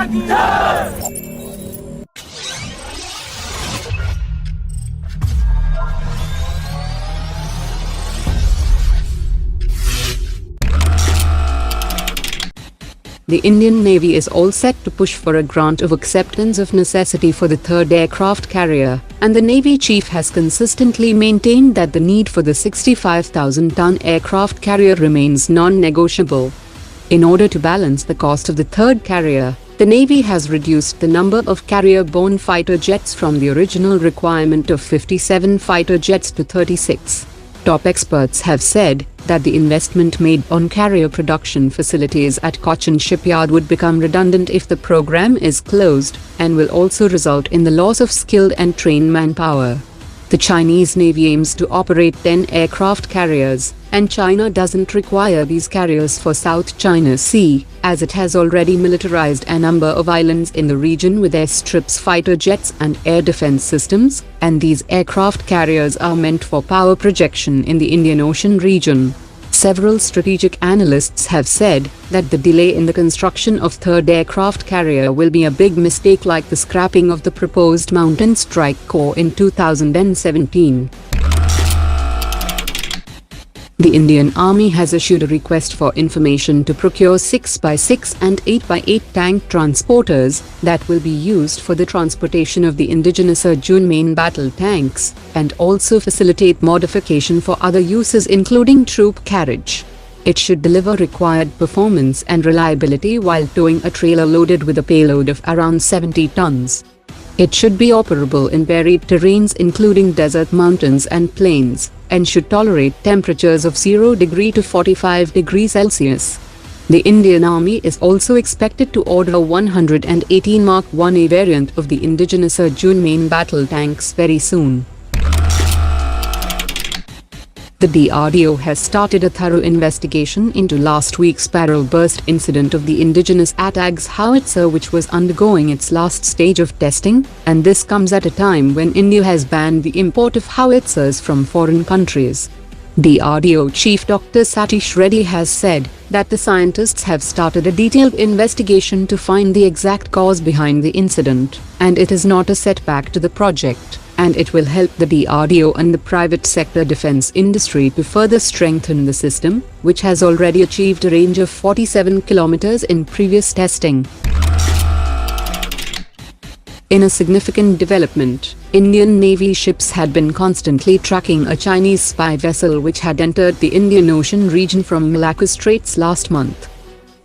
The Indian Navy is all set to push for a grant of acceptance of necessity for the third aircraft carrier, and the Navy chief has consistently maintained that the need for the 65,000-ton aircraft carrier remains non-negotiable. In order to balance the cost of the third carrier, the Navy has reduced the number of carrier-borne fighter jets from the original requirement of 57 fighter jets to 36. Top experts have said that the investment made on carrier production facilities at Cochin shipyard would become redundant if the program is closed, and will also result in the loss of skilled and trained manpower. The Chinese Navy aims to operate 10 aircraft carriers, and China doesn't require these carriers for South China Sea, as it has already militarized a number of islands in the region with airstrips, fighter jets and air defense systems, and these aircraft carriers are meant for power projection in the Indian Ocean region. Several strategic analysts have said that the delay in the construction of third aircraft carrier will be a big mistake, like the scrapping of the proposed Mountain Strike Corps in 2017. The Indian Army has issued a request for information to procure 6x6 and 8x8 tank transporters that will be used for the transportation of the indigenous Arjun main battle tanks, and also facilitate modification for other uses including troop carriage. It should deliver required performance and reliability while towing a trailer loaded with a payload of around 70 tons. It should be operable in varied terrains including desert, mountains and plains, and should tolerate temperatures of 0 degree to 45 degrees Celsius. The Indian Army is also expected to order 118 Mark 1A variant of the indigenous Arjun main battle tanks very soon. The DRDO has started a thorough investigation into last week's barrel burst incident of the indigenous ATAGS howitzer, which was undergoing its last stage of testing, and this comes at a time when India has banned the import of howitzers from foreign countries. DRDO Chief Dr. Satish Reddy has said that the scientists have started a detailed investigation to find the exact cause behind the incident, and it is not a setback to the project, and it will help the DRDO and the private sector defense industry to further strengthen the system, which has already achieved a range of 47 kilometers in previous testing. In a significant development, Indian Navy ships had been constantly tracking a Chinese spy vessel which had entered the Indian Ocean region from Malacca Straits last month.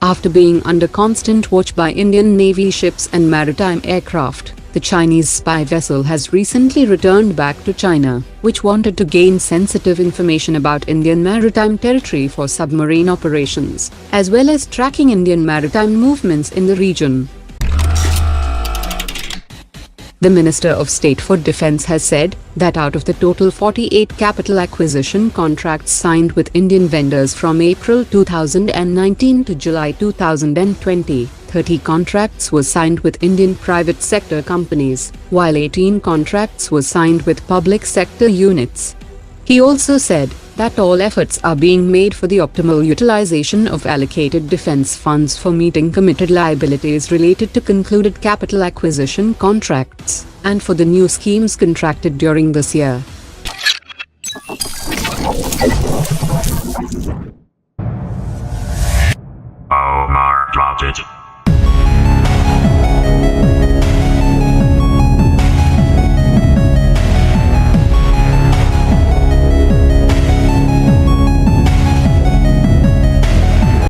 After being under constant watch by Indian Navy ships and maritime aircraft, the Chinese spy vessel has recently returned back to China, which wanted to gain sensitive information about Indian maritime territory for submarine operations, as well as tracking Indian maritime movements in the region. The Minister of State for Defence has said that out of the total 48 capital acquisition contracts signed with Indian vendors from April 2019 to July 2020, 30 contracts were signed with Indian private sector companies, while 18 contracts were signed with public sector units. He also said that all efforts are being made for the optimal utilization of allocated defense funds for meeting committed liabilities related to concluded capital acquisition contracts, and for the new schemes contracted during this year.